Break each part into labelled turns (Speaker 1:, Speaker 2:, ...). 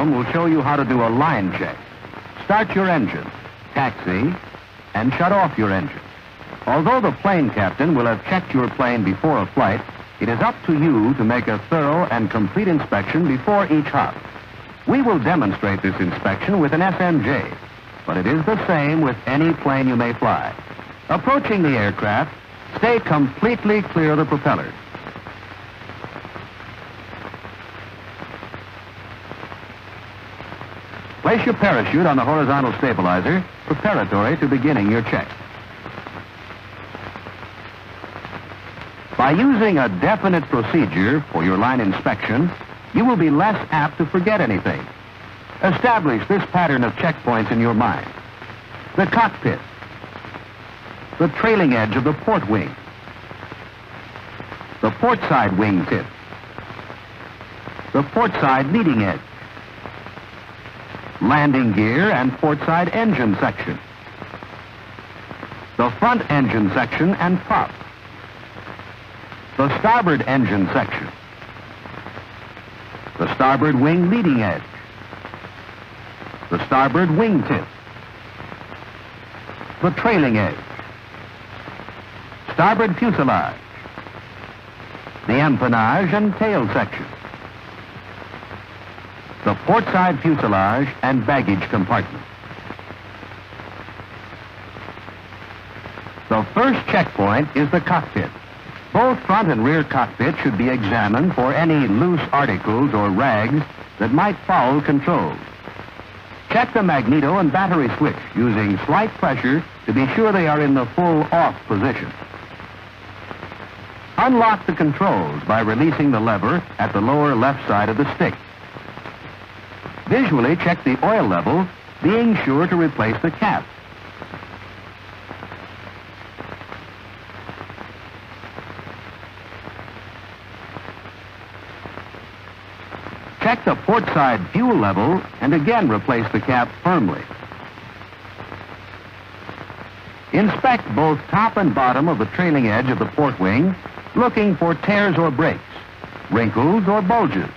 Speaker 1: film will show you how to do a line check. Start your engine, taxi, and shut off your engine. Although the plane captain will have checked your plane before a flight, it is up to you to make a thorough and complete inspection before each hop. We will demonstrate this inspection with an SNJ, but it is the same with any plane you may fly. Approaching the aircraft, stay completely clear of the propeller. Place your parachute on the horizontal stabilizer, preparatory to beginning your check. By using a definite procedure for your line inspection, you will be less apt to forget anything. Establish this pattern of checkpoints in your mind. The cockpit, the trailing edge of the port wing, the port side wing tip, the port side leading edge, landing gear and port side engine section, the front engine section and prop, the starboard engine section, the starboard wing leading edge, the starboard wing tip, the trailing edge, starboard fuselage, the empennage and tail section, the port side fuselage and baggage compartment. The first checkpoint is the cockpit. Both front and rear cockpits should be examined for any loose articles or rags that might foul controls. Check the magneto and battery switch using slight pressure to be sure they are in the full off position. Unlock the controls by releasing the lever at the lower left side of the stick. Visually check the oil level, being sure to replace the cap. Check the port side fuel level and again replace the cap firmly. Inspect both top and bottom of the trailing edge of the port wing, looking for tears or breaks, wrinkles or bulges,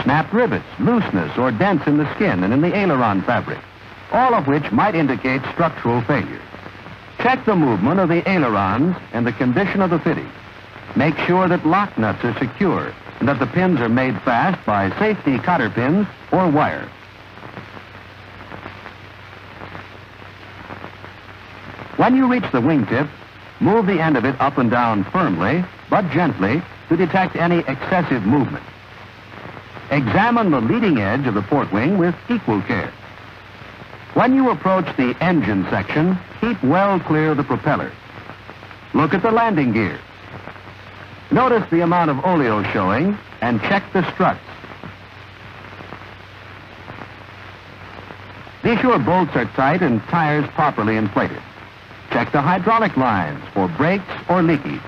Speaker 1: snapped rivets, looseness or dents in the skin and in the aileron fabric, all of which might indicate structural failure. Check the movement of the ailerons and the condition of the fitting. Make sure that lock nuts are secure and that the pins are made fast by safety cotter pins or wire. When you reach the wingtip, move the end of it up and down firmly, but gently, to detect any excessive movement. Examine the leading edge of the port wing with equal care. When you approach the engine section, keep well clear of the propeller. Look at the landing gear. Notice the amount of oleo showing and check the struts. Be sure bolts are tight and tires properly inflated. Check the hydraulic lines for brakes or leakage.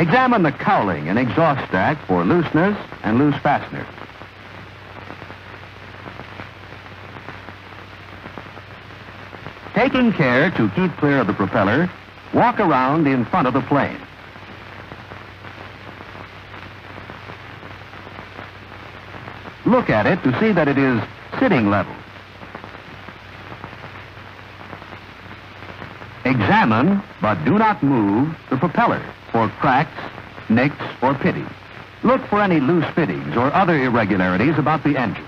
Speaker 1: Examine the cowling and exhaust stack for looseness and loose fasteners. Taking care to keep clear of the propeller, walk around in front of the plane. Look at it to see that it is sitting level. Examine, but do not move, the propeller for cracks, nicks, or pitting. Look for any loose fittings or other irregularities about the engine.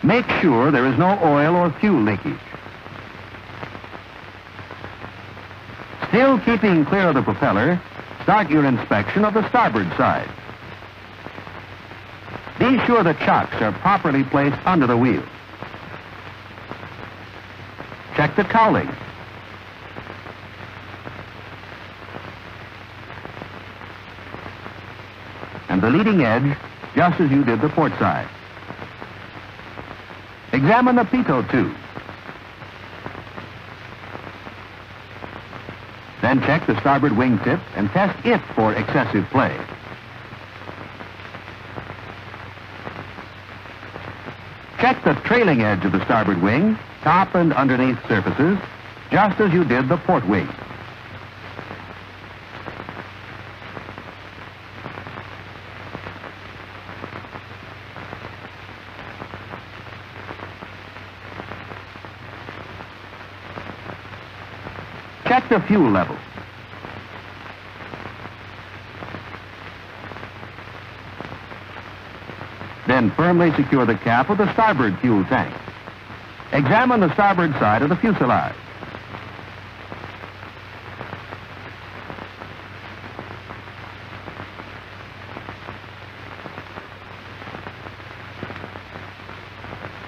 Speaker 1: Make sure there is no oil or fuel leakage. Still keeping clear of the propeller, start your inspection of the starboard side. Be sure the chocks are properly placed under the wheel. Check the cowling. And the leading edge, just as you did the port side. Examine the pitot tube. Then check the starboard wingtip and test it for excessive play. Check the trailing edge of the starboard wing, top and underneath surfaces, just as you did the port wing. Check the fuel level. Then firmly secure the cap of the starboard fuel tank. Examine the starboard side of the fuselage.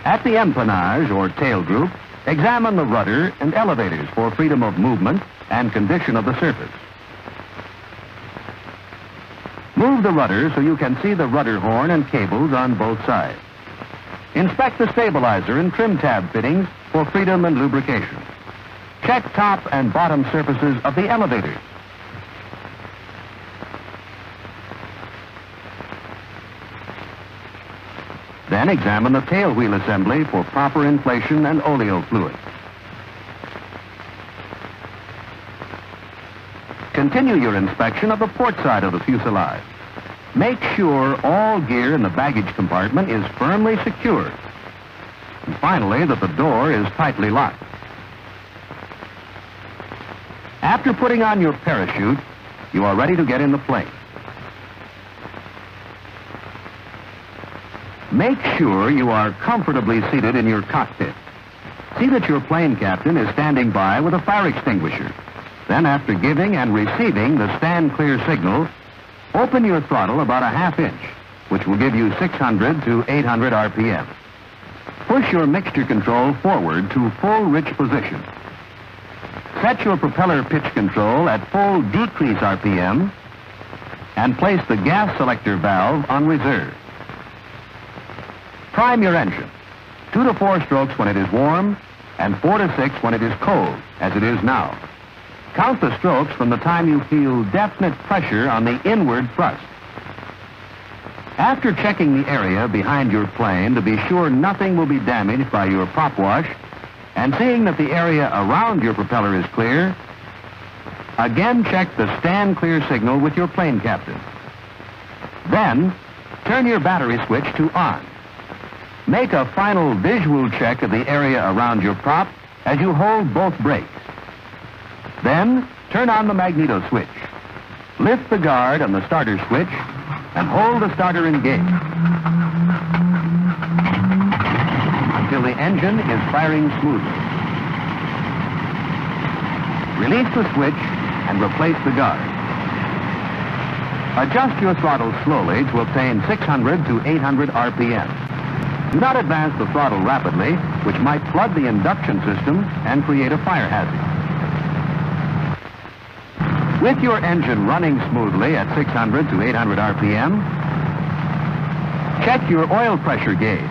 Speaker 1: At the empennage, or tail group, examine the rudder and elevators for freedom of movement and condition of the surface. Move the rudder so you can see the rudder horn and cables on both sides. Inspect the stabilizer and trim tab fittings for freedom and lubrication. Check top and bottom surfaces of the elevators. Then examine the tail wheel assembly for proper inflation and oleo fluid. Continue your inspection of the port side of the fuselage. Make sure all gear in the baggage compartment is firmly secured. And finally, that the door is tightly locked. After putting on your parachute, you are ready to get in the plane. Make sure you are comfortably seated in your cockpit. See that your plane captain is standing by with a fire extinguisher. Then, after giving and receiving the stand clear signal, open your throttle about a ½ inch, which will give you 600 to 800 RPM. Push your mixture control forward to full rich position. Set your propeller pitch control at full decrease RPM and place the gas selector valve on reserve. Prime your engine. 2 to 4 strokes when it is warm and 4 to 6 when it is cold, as it is now. Count the strokes from the time you feel definite pressure on the inward thrust. After checking the area behind your plane to be sure nothing will be damaged by your prop wash, and seeing that the area around your propeller is clear, again check the stand clear signal with your plane captain. Then, turn your battery switch to on. Make a final visual check of the area around your prop as you hold both brakes. Then, turn on the magneto switch. Lift the guard on the starter switch and hold the starter engaged until the engine is firing smoothly. Release the switch and replace the guard. Adjust your throttle slowly to obtain 600 to 800 RPM. Do not advance the throttle rapidly, which might flood the induction system and create a fire hazard. With your engine running smoothly at 600 to 800 RPM, check your oil pressure gauge.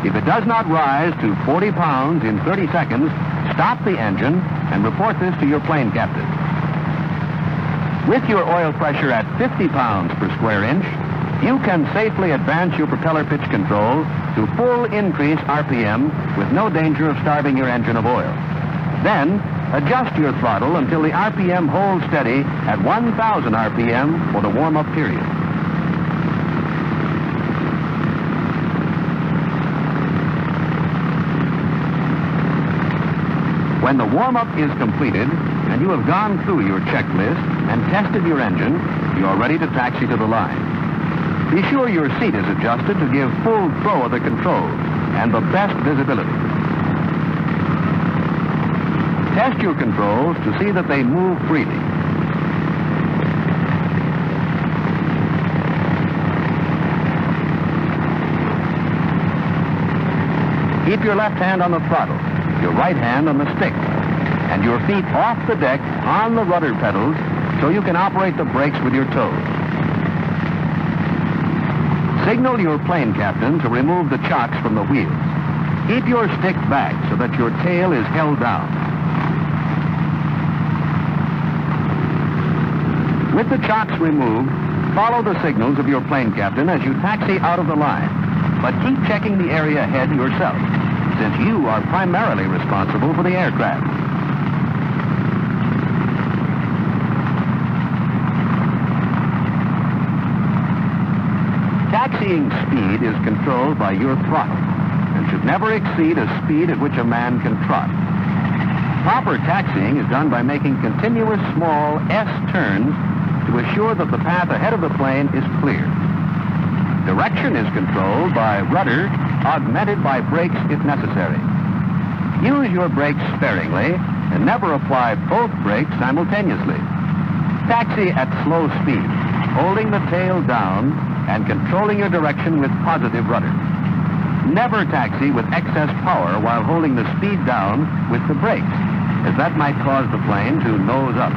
Speaker 1: If it does not rise to 40 pounds in 30 seconds, stop the engine and report this to your plane captain. With your oil pressure at 50 pounds per square inch, you can safely advance your propeller pitch control to full increase RPM with no danger of starving your engine of oil. Then, adjust your throttle until the RPM holds steady at 1,000 RPM for the warm-up period. When the warm-up is completed and you have gone through your checklist and tested your engine, you are ready to taxi to the line. Be sure your seat is adjusted to give full throw of the controls and the best visibility. Test your controls to see that they move freely. Keep your left hand on the throttle, your right hand on the stick, and your feet off the deck on the rudder pedals so you can operate the brakes with your toes. Signal your plane captain to remove the chocks from the wheels. Keep your stick back so that your tail is held down. With the chocks removed, follow the signals of your plane captain as you taxi out of the line. But keep checking the area ahead yourself, since you are primarily responsible for the aircraft. Taxiing speed is controlled by your throttle and should never exceed a speed at which a man can trot. Proper taxiing is done by making continuous small S turns to assure that the path ahead of the plane is clear. Direction is controlled by rudder, augmented by brakes if necessary. Use your brakes sparingly and never apply both brakes simultaneously. Taxi at slow speed, holding the tail down and controlling your direction with positive rudder. Never taxi with excess power while holding the speed down with the brakes, as that might cause the plane to nose up.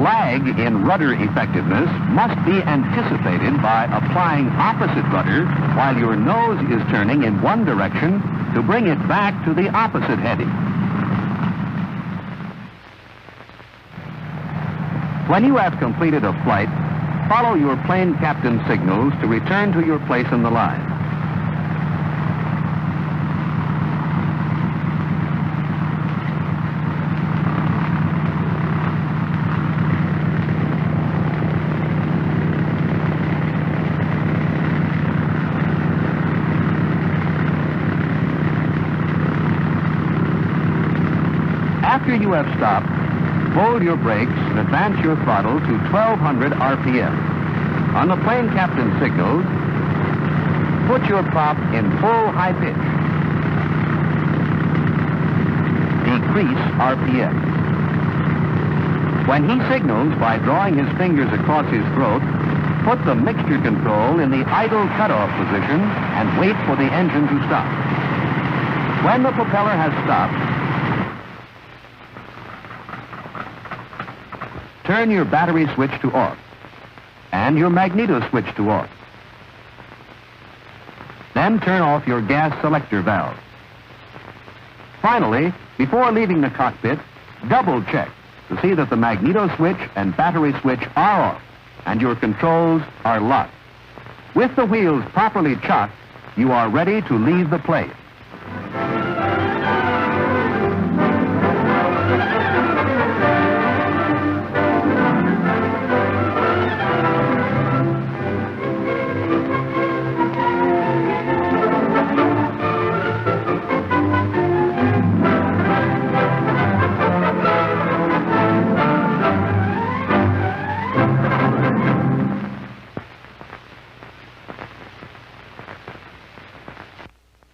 Speaker 1: Lag in rudder effectiveness must be anticipated by applying opposite rudder while your nose is turning in one direction to bring it back to the opposite heading. When you have completed a flight, follow your plane captain's signals to return to your place in the line. After you have stopped, hold your brakes and advance your throttle to 1200 RPM. On the plane captain's signals, put your prop in full high pitch. Decrease RPM. When he signals by drawing his fingers across his throat, put the mixture control in the idle cutoff position and wait for the engine to stop. When the propeller has stopped, turn your battery switch to off and your magneto switch to off. Then turn off your gas selector valve. Finally, before leaving the cockpit, double check to see that the magneto switch and battery switch are off and your controls are locked. With the wheels properly chocked, you are ready to leave the plane.